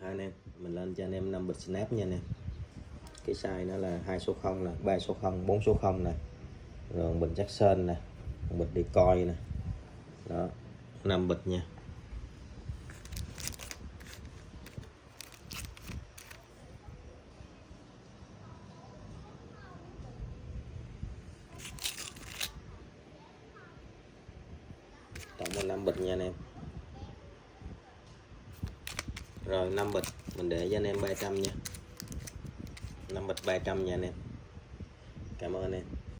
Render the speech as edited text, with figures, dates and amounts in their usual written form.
Hai anh em mình lên cho anh em 5 bịch snap nha anh em. Cái size nó là 2 số 0 nè, 3 số 0, 4 số 0 nè, rồi bình Jackson nè, bịch decoy nè, đó 5 bịch nha. Tổng là 5 bịch nha anh em. Rồi 5 bịch mình để cho anh em 300 nha. 5 bịch 300 nha anh em. Cảm ơn anh em.